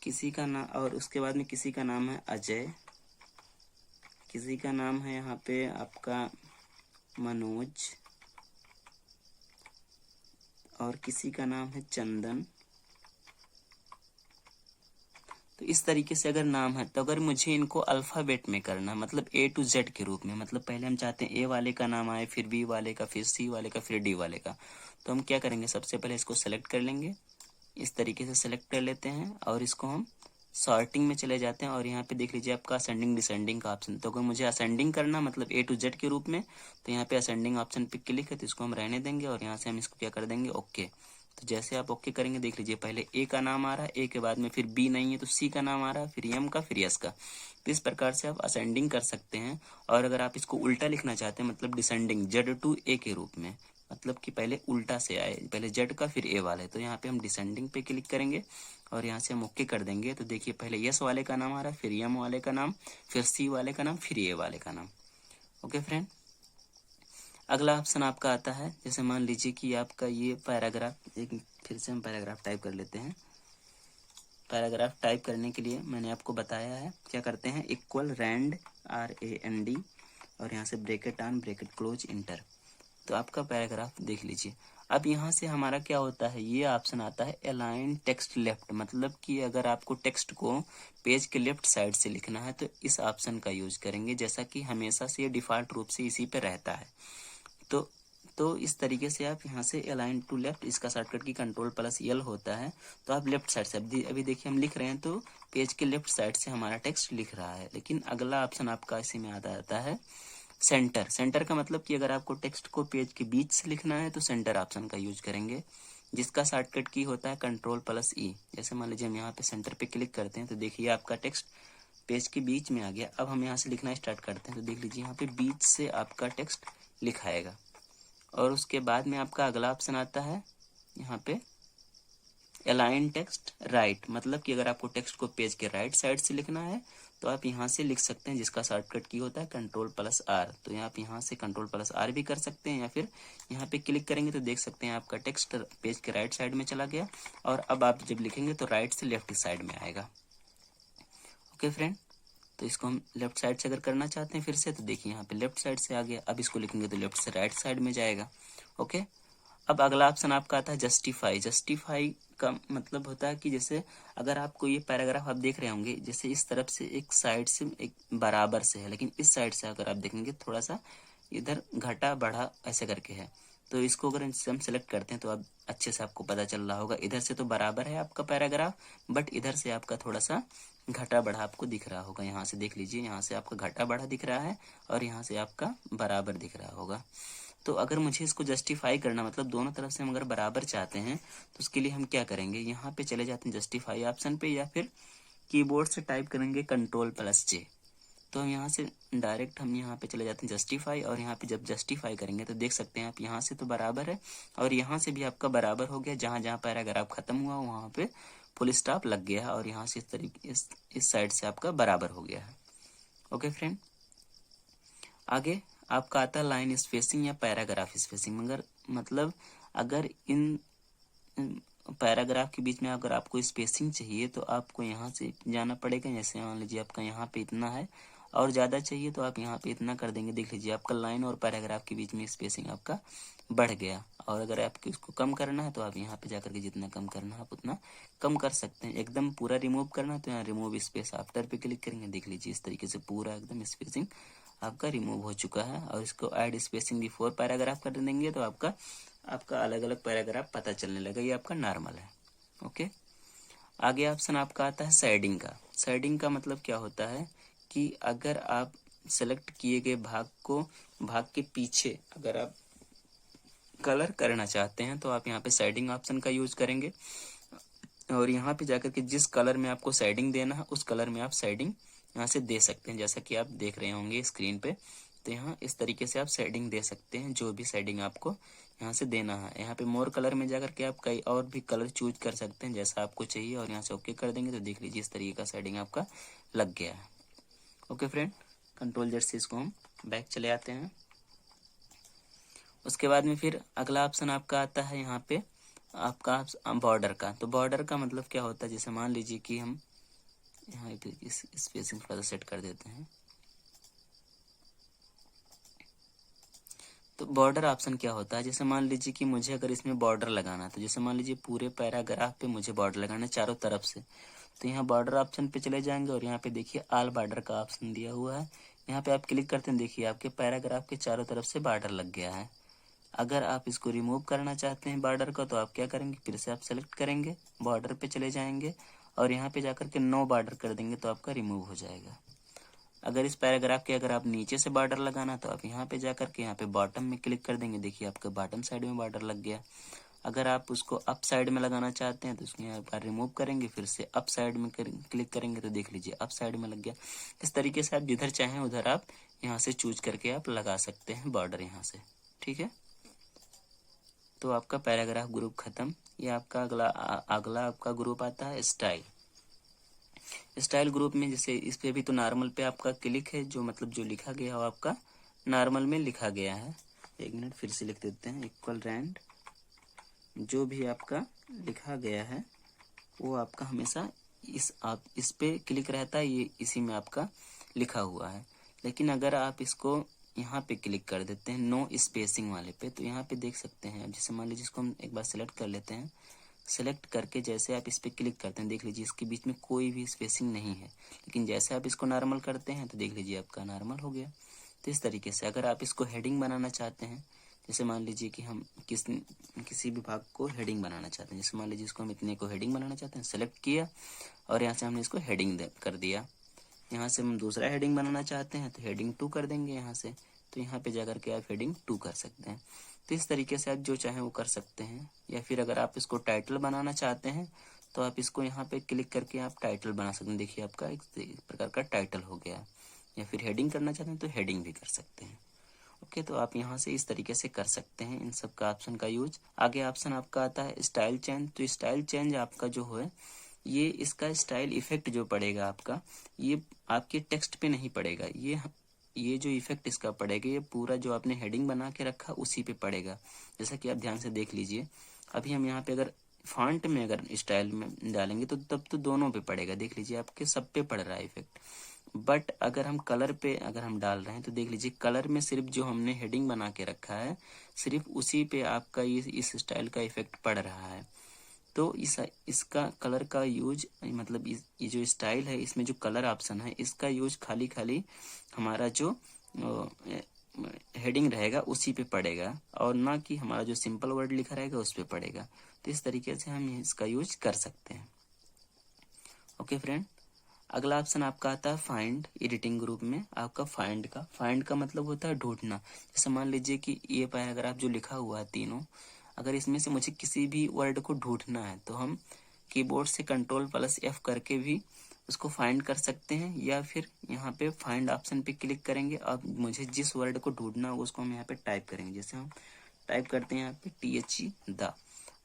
किसी का नाम, और उसके बाद में किसी का नाम है अजय, किसी का नाम है यहाँ पे आपका मनोज, और किसी का नाम है चंदन। तो इस तरीके से अगर नाम है तो अगर मुझे इनको अल्फाबेट में करना, मतलब A to Z के रूप में, मतलब पहले हम चाहते हैं A वाले का नाम आए, फिर B वाले का, फिर C वाले का, फिर D वाले का, तो हम क्या करेंगे, सबसे पहले इसको सेलेक्ट कर लेंगे, इस तरीके से सेलेक्ट कर लेते हैं और इसको हम सॉर्टिंग में चले जाते हैं। और यहाँ पे देख लीजिए आपका असेंडिंग डिसेंडिंग का ऑप्शन। तो अगर मुझे असेंडिंग करना मतलब A to Z के रूप में, तो यहाँ पे असेंडिंग ऑप्शन पे क्लिक है, तो इसको हम रहने देंगे और यहाँ से हम इसको क्या कर देंगे, ओके। तो जैसे आप ओके करेंगे देख लीजिए, पहले ए का नाम आ रहा है, ए के बाद में फिर बी नहीं है तो सी का नाम आ रहा है, फिर एम का, फिर एस का। तो इस प्रकार से आप असेंडिंग कर सकते हैं। और अगर आप इसको उल्टा लिखना चाहते हैं, मतलब डिसेंडिंग, जेड टू ए के रूप में, मतलब कि पहले उल्टा से आए, पहले जेड का फिर ए वाले, तो यहाँ पे हम डिसेंडिंग पे क्लिक करेंगे और यहाँ से हम ओके कर देंगे। तो देखिए पहले एस वाले का नाम आ रहा है, फिर एम वाले का नाम, फिर सी वाले का नाम, फिर ए वाले का नाम। ओके फ्रेंड, अगला ऑप्शन आपका आता है, जैसे मान लीजिए कि आपका ये पैराग्राफ, एक फिर से हम पैराग्राफ टाइप कर लेते हैं। पैराग्राफ टाइप करने के लिए मैंने आपको बताया है क्या करते हैं, इक्वल रैंड RAND और यहाँ से bracket on bracket close inter. तो आपका पैराग्राफ देख लीजिए। अब यहाँ से हमारा क्या होता है, ये ऑप्शन आता है अलाइन टेक्स्ट लेफ्ट, मतलब कि अगर आपको टेक्स्ट को पेज के लेफ्ट साइड से लिखना है तो इस ऑप्शन का यूज करेंगे, जैसा कि हमेशा से डिफॉल्ट रूप से इसी पे रहता है। तो इस तरीके से आप यहाँ से अलाइन टू लेफ्ट, इसका शॉर्टकट की Ctrl+L होता है। तो आप लेफ्ट साइड से, अभी देखिए हम लिख रहे हैं तो पेज के लेफ्ट साइड से हमारा टेक्स्ट लिख रहा है। लेकिन अगला ऑप्शन आपका इसी में आता आता है सेंटर। सेंटर का मतलब कि अगर आपको टेक्स्ट को पेज के बीच से लिखना है तो सेंटर ऑप्शन का यूज करेंगे, जिसका शॉर्टकट की होता है Ctrl+E। जैसे मान लीजिए हम यहाँ पे सेंटर पे क्लिक करते हैं तो देखिए आपका टेक्स्ट पेज के बीच में आ गया। अब हम यहाँ से लिखना स्टार्ट करते हैं तो देख लीजिए यहाँ पे बीच से आपका टेक्स्ट लिखाएगा। और उसके बाद में आपका अगला ऑप्शन आता है यहाँ पे अलाइन टेक्स्ट राइट, मतलब कि अगर आपको टेक्स्ट को पेज के राइट साइड से लिखना है तो आप यहाँ से लिख सकते हैं, जिसका शॉर्टकट की होता है Ctrl+R। तो आप यहाँ से Ctrl+R भी कर सकते हैं, या फिर यहाँ पे क्लिक करेंगे तो देख सकते हैं आपका टेक्स्ट पेज के राइट साइड में चला गया। और अब आप जब लिखेंगे तो राइट से लेफ्ट साइड में आएगा। ओके फ्रेंड, तो इसको हम लेफ्ट साइड से अगर करना चाहते हैं फिर से, तो देखिए यहाँ पे लेफ्ट साइड से आ गया। अब इसको लिखेंगे तो लेफ्ट से राइट साइड में जाएगा। ओके, अब अगला ऑप्शन आपका आता है जस्टिफाई। जस्टिफाई का मतलब होता है कि जैसे अगर आपको ये पैराग्राफ आप देख रहे होंगे, जैसे इस तरफ से एक साइड से एक बराबर से है, लेकिन इस साइड से अगर आप देखेंगे थोड़ा सा इधर घटा बढ़ा ऐसे करके है। तो इसको अगर हम सेलेक्ट करते हैं तो अब अच्छे से आपको पता चल रहा होगा, इधर से तो बराबर है आपका पैराग्राफ, बट इधर से आपका थोड़ा सा घटा बढ़ा आपको दिख रहा होगा। यहाँ से देख लीजिए, यहाँ से आपका घटा बढ़ा दिख रहा है और यहाँ से आपका बराबर दिख रहा होगा। तो अगर मुझे इसको जस्टिफाई करना, मतलब दोनों तरफ से हम अगर बराबर चाहते हैं तो उसके लिए हम क्या करेंगे, यहाँ पे चले जाते हैं जस्टिफाई ऑप्शन पे, या फिर कीबोर्ड से टाइप करेंगे Ctrl+J। तो हम यहाँ से डायरेक्ट हम यहाँ पे चले जाते हैं जस्टिफाई, और यहाँ पे जब जस्टिफाई करेंगे तो देख सकते हैं आप यहाँ से तो बराबर है और यहाँ से भी आपका बराबर हो गया। जहाँ जहाँ पैराग्राफ खत्म हुआ वहाँ पे फुल स्टॉप लग गया है और यहाँ से इस तरीके इस साइड से आपका बराबर हो गया है। ओके फ्रेंड, आगे आपका आता है लाइन स्पेसिंग या पैराग्राफ स्पेसिंग। मगर मतलब अगर इन पैराग्राफ के बीच में अगर आपको स्पेसिंग चाहिए तो आपको यहाँ से जाना पड़ेगा। जैसे मान लीजिए आपका यहाँ पे इतना है और ज़्यादा चाहिए तो आप यहाँ पे इतना कर देंगे। देख लीजिए आपका लाइन और पैराग्राफ के बीच में स्पेसिंग आपका बढ़ गया। और अगर आपको इसको कम करना है तो आप यहाँ पे जाकर के जितना कम करना है आप उतना कम कर सकते हैं। एकदम पूरा रिमूव करना है तो यहाँ रिमूव स्पेस आफ्टर पे क्लिक करेंगे। देख लीजिए इस तरीके से पूरा एकदम स्पेसिंग आपका रिमूव हो चुका है। और इसको ऐड स्पेसिंग बिफोर पैराग्राफ कर देंगे तो आपका अलग अलग पैराग्राफ पता चलने लगा, ये आपका नॉर्मल है। ओके, आगे ऑप्शन आपका आता है शेडिंग का। शेडिंग का मतलब क्या होता है कि अगर आप सेलेक्ट किए गए भाग के पीछे अगर आप कलर करना चाहते हैं तो आप यहाँ पे शेडिंग ऑप्शन का यूज करेंगे और यहाँ पे जाकर के जिस कलर में आपको शेडिंग देना है उस कलर में आप शेडिंग यहाँ से दे सकते हैं, जैसा कि आप देख रहे होंगे स्क्रीन पे। तो यहाँ इस तरीके से आप शेडिंग दे सकते हैं, जो भी शेडिंग आपको यहाँ से देना है। यहाँ पे मोर कलर में जाकर के आप कई और भी कलर चूज कर सकते हैं जैसा आपको चाहिए और यहाँ से ओके कर देंगे तो देख लीजिए इस तरीके का शेडिंग आपका लग गया है। ओके फ्रेंड, Ctrl+Z से इसको हम बैक चले आते हैं। उसके बाद में फिर अगला ऑप्शन आपका आता है यहाँ पे आपका बॉर्डर का। तो बॉर्डर का मतलब क्या होता है, जैसे मान लीजिए कि हम यहाँ पे इस स्पेसिंग थोड़ा सा सेट कर देते हैं। तो बॉर्डर ऑप्शन क्या होता है, जैसे मान लीजिए कि मुझे अगर इसमें बॉर्डर लगाना है तो जैसे मान लीजिए पूरे पैराग्राफ पे मुझे बॉर्डर लगाना है चारों तरफ से, तो यहाँ बॉर्डर ऑप्शन पे चले जाएंगे और यहाँ पे देखिए ऑल बॉर्डर का ऑप्शन दिया हुआ है। यहाँ पे आप क्लिक करते हैं, देखिए आपके पैराग्राफ के चारों तरफ से बॉर्डर लग गया है। अगर आप इसको रिमूव करना चाहते हैं बॉर्डर को तो आप क्या करेंगे, फिर से आप सेलेक्ट करेंगे, बॉर्डर पे चले जाएंगे और यहाँ पे जाकर के नो बॉर्डर कर देंगे तो आपका रिमूव हो जाएगा। अगर इस पैराग्राफ के अगर आप नीचे से बॉर्डर लगाना तो आप यहाँ पे जाकर के यहाँ पे बॉटम में क्लिक कर देंगे। देखिए आपके बॉटम साइड में बॉर्डर लग गया। अगर आप उसको अप साइड में लगाना चाहते हैं तो उसको यहाँ पर रिमूव करेंगे, फिर से अप साइड में क्लिक करेंगे तो देख लीजिए अप साइड में लग गया। इस तरीके से आप जिधर चाहें उधर आप यहाँ से चूज करके आप लगा सकते हैं बॉर्डर यहाँ से, ठीक है। तो आपका पैराग्राफ ग्रुप खत्म। ये आपका अगला आपका ग्रुप आता है स्टाइल। स्टाइल ग्रुप में जैसे इस पे भी तो नॉर्मल पे आपका क्लिक है, जो मतलब जो लिखा गया हो आपका नॉर्मल में लिखा गया है। एक मिनट फिर से लिख देते हैं, इक्वल रैंड जो भी आपका लिखा गया है वो आपका हमेशा इस पे क्लिक रहता है, ये इसी में आपका लिखा हुआ है। लेकिन अगर आप इसको यहाँ पे क्लिक कर देते हैं नो स्पेसिंग वाले पे, तो यहाँ पे देख सकते हैं, जैसे मान लीजिए इसको हम एक बार सेलेक्ट कर लेते हैं। सेलेक्ट करके जैसे आप इस पे क्लिक करते हैं देख लीजिए इसके बीच में कोई भी स्पेसिंग नहीं है। लेकिन जैसे आप इसको नॉर्मल करते हैं तो देख लीजिए आपका नॉर्मल हो गया। तो इस तरीके से अगर आप इसको हेडिंग बनाना चाहते हैं, जैसे मान लीजिए कि हम किसी भी भाग को हेडिंग बनाना चाहते हैं, जैसे मान लीजिए इसको हम इतने को हेडिंग बनाना चाहते हैं, सेलेक्ट किया और यहाँ से हमने इसको हेडिंग कर दिया। यहाँ से हम दूसरा हेडिंग बनाना चाहते हैं तो हेडिंग 2 कर देंगे यहाँ से, तो यहाँ पे जाकर के आप हेडिंग 2 कर सकते हैं। तो इस तरीके से आप जो चाहें वो कर सकते हैं। या फिर अगर आप इसको टाइटल बनाना चाहते हैं तो आप इसको यहाँ पे क्लिक करके आप टाइटल बना सकते हैं। देखिए आपका एक प्रकार का टाइटल हो गया। या फिर हेडिंग करना चाहते हैं तो हेडिंग भी कर सकते हैं। ओके, तो आप यहाँ से इस तरीके से कर सकते हैं इन सब का ऑप्शन का यूज। आगे ऑप्शन आपका आता है स्टाइल चेंज। तो स्टाइल चेंज आपका जो है ये इसका स्टाइल इफेक्ट जो पड़ेगा आपका, ये आपके टेक्स्ट पे नहीं पड़ेगा। ये जो इफेक्ट इसका पड़ेगा ये पूरा जो आपने हेडिंग बना के रखा उसी पे पड़ेगा। जैसा कि आप ध्यान से देख लीजिए, अभी हम यहाँ पे अगर फॉन्ट में अगर स्टाइल में डालेंगे तो तब तो दोनों पे पड़ेगा। देख लीजिए आपके सब पे पड़ रहा है इफेक्ट। बट अगर हम कलर पे अगर हम डाल रहे हैं तो देख लीजिए कलर में सिर्फ जो हमने हेडिंग बना के रखा है सिर्फ उसी पे आपका इस स्टाइल का इफेक्ट पड़ रहा है। तो इसका कलर का यूज मतलब ये जो स्टाइल है इसमें जो कलर ऑप्शन है इसका यूज खाली हमारा जो हेडिंग रहेगा उसी पे पड़ेगा, और ना कि हमारा जो सिंपल वर्ड लिखा रहेगा उस पे पड़ेगा। तो इस तरीके से हम इसका यूज कर सकते हैं। ओके फ्रेंड, अगला ऑप्शन आपका आता है फाइंड। एडिटिंग ग्रुप में आपका फाइंड का मतलब होता है ढूंढना। जैसे मान लीजिए कि ये पैराग्राफ जो लिखा हुआ है तीनों, अगर इसमें से मुझे किसी भी वर्ड को ढूंढना है तो हम कीबोर्ड से Ctrl+F करके भी उसको फाइंड कर सकते हैं। या फिर यहाँ पे फाइंड ऑप्शन पे क्लिक करेंगे और मुझे जिस वर्ड को ढूंढना होगा उसको हम यहाँ पे टाइप करेंगे। जैसे हम टाइप करते हैं यहाँ पे THE द।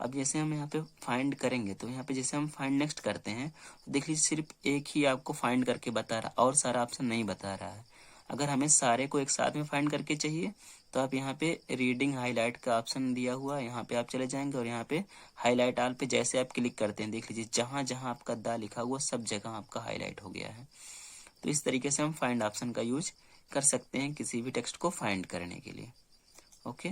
अब जैसे हम यहाँ पे फाइंड करेंगे तो यहाँ पे जैसे हम फाइंड नेक्स्ट करते हैं तो देख लीजिए सिर्फ एक ही आपको फाइंड करके बता रहा और सारा ऑप्शन नहीं बता रहा है। अगर हमें सारे को एक साथ में फाइंड करके चाहिए तो आप यहाँ पे रीडिंग हाईलाइट का ऑप्शन दिया हुआ है, यहाँ पे आप चले जाएंगे और यहाँ पे हाईलाइट ऑल पे जैसे आप क्लिक करते हैं देख लीजिए जहां जहां आपका दा लिखा हुआ सब जगह आपका हाईलाइट हो गया है। तो इस तरीके से हम फाइंड ऑप्शन का यूज कर सकते हैं किसी भी टेक्स्ट को फाइंड करने के लिए। ओके,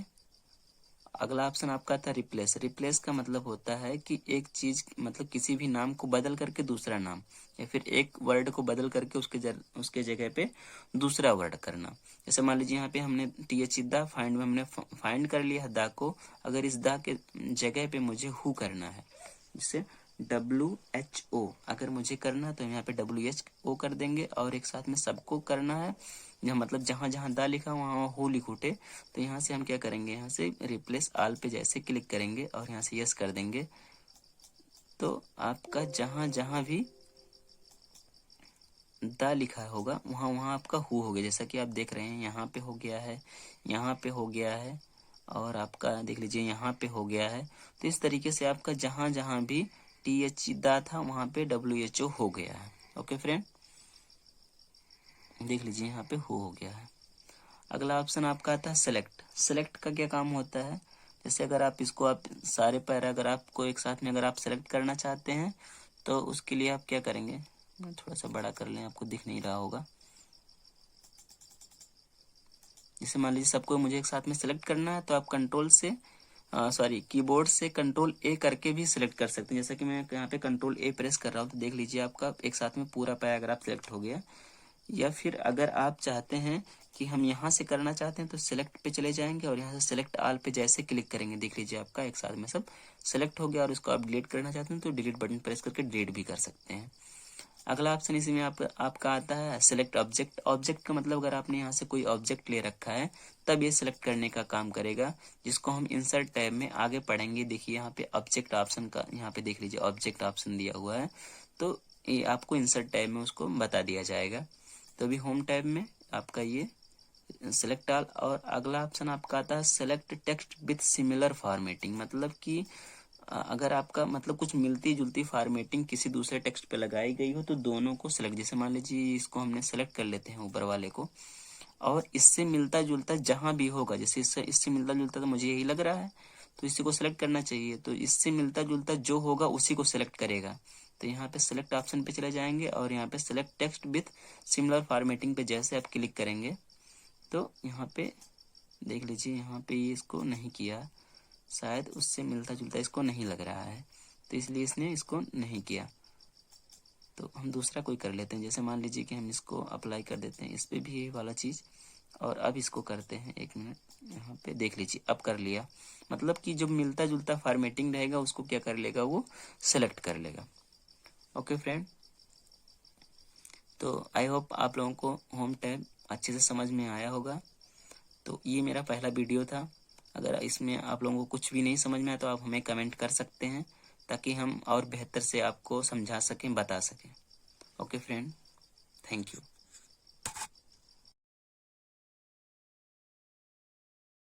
अगला ऑप्शन आपका था रिप्लेस। रिप्लेस का मतलब होता है कि एक चीज मतलब किसी भी नाम को बदल करके दूसरा नाम, या फिर एक वर्ड को बदल करके उसके जगह पे दूसरा वर्ड करना। जैसे मान लीजिए यहाँ पे हमने THE द फाइंड में हमने फाइंड कर लिया दा को, अगर इस दा के जगह पे मुझे हु करना है, जिससे WHO अगर मुझे करना है तो यहाँ पे WHO कर देंगे, और एक साथ में सबको करना है मतलब जहां जहां दा लिखा वहां हो लिख उठे। तो यहाँ से हम क्या करेंगे, यहाँ से रिप्लेस ऑल पे जैसे क्लिक करेंगे और यहाँ से यस कर देंगे तो आपका जहां जहां भी दा लिखा होगा वहां वहां आपका हु हो गया। जैसा कि आप देख रहे हैं यहाँ पे हो गया है, यहाँ पे हो गया है, और आपका देख लीजिए यहाँ पे हो गया है। तो इस तरीके से आपका जहां जहां भी THE दा था वहां पे WHO हो गया है। ओके फ्रेंड, देख लीजिए यहाँ पे हो गया है। अगला ऑप्शन आपका आता है सेलेक्ट। सेलेक्ट का क्या काम होता है, जैसे अगर आप इसको आप सारे पैराग्राफ को एक साथ में अगर आप सेलेक्ट करना चाहते हैं तो उसके लिए आप क्या करेंगे, मैं थोड़ा सा बड़ा कर लें, आपको दिख नहीं रहा होगा। जैसे मान लीजिए सबको मुझे एक साथ में सेलेक्ट करना है तो आप कीबोर्ड से Ctrl+A करके भी सिलेक्ट कर सकते हैं। जैसा कि मैं यहाँ पे Ctrl+A प्रेस कर रहा हूँ तो देख लीजिए आपका एक साथ में पूरा पैराग्राफ सिलेक्ट हो गया। या फिर अगर आप चाहते हैं कि हम यहाँ से करना चाहते हैं तो सिलेक्ट पे चले जाएंगे और यहाँ से सिलेक्ट ऑल पे जैसे क्लिक करेंगे देख लीजिए आपका एक साथ में सब सिलेक्ट हो गया। और उसको आप डिलीट करना चाहते हैं तो डिलीट बटन प्रेस करके डिलीट भी कर सकते हैं। अगला ऑप्शन इसी में आपका आता है सेलेक्ट ऑब्जेक्ट। ऑब्जेक्ट का मतलब अगर आपने यहाँ से कोई ऑब्जेक्ट ले रखा है तब ये सिलेक्ट करने का काम करेगा, जिसको हम इंसर्ट टैब में आगे पढ़ेंगे। देखिए यहाँ पे ऑब्जेक्ट ऑप्शन का, यहाँ पे देख लीजिए ऑब्जेक्ट ऑप्शन दिया हुआ है, तो ये आपको इंसर्ट टैब में उसको बता दिया जाएगा। तो अभी होम टैब में आपका ये सेलेक्ट ऑल, और अगला ऑप्शन आपका आता है select text with similar formatting. मतलब कि अगर आपका मतलब कुछ मिलती जुलती फॉर्मेटिंग किसी दूसरे टेक्स्ट पे लगाई गई हो तो दोनों को सेलेक्ट, जैसे मान लीजिए इसको हमने सेलेक्ट कर लेते हैं ऊपर वाले को, और इससे मिलता जुलता जहां भी होगा, जैसे इससे मिलता जुलता तो मुझे यही लग रहा है तो इसी को सेलेक्ट करना चाहिए, तो इससे मिलता जुलता जो होगा उसी को सेलेक्ट करेगा। तो यहाँ पे सेलेक्ट ऑप्शन पे चले जाएंगे और यहाँ पे select text with similar formatting पे जैसे आप क्लिक करेंगे तो यहाँ पे देख लीजिए, यहाँ पे ये इसको नहीं किया, शायद उससे मिलता जुलता इसको नहीं लग रहा है, तो इसलिए इसने इसको नहीं किया। तो हम दूसरा कोई कर लेते हैं, जैसे मान लीजिए कि हम इसको अप्लाई कर देते हैं, इस पे भी ये वाला चीज़, और अब इसको करते हैं, एक मिनट, यहाँ पे देख लीजिए अब कर लिया। मतलब कि जो मिलता जुलता फॉर्मेटिंग रहेगा उसको क्या कर लेगा, वो सेलेक्ट कर लेगा। ओके फ्रेंड, तो आई होप आप लोगों को होम टैब अच्छे से समझ में आया होगा। तो ये मेरा पहला वीडियो था। अगर इसमें आप लोगों को कुछ भी नहीं समझ में आया तो आप हमें कमेंट कर सकते हैं, ताकि हम और बेहतर से आपको समझा सकें, बता सकें। Okay friend, thank you.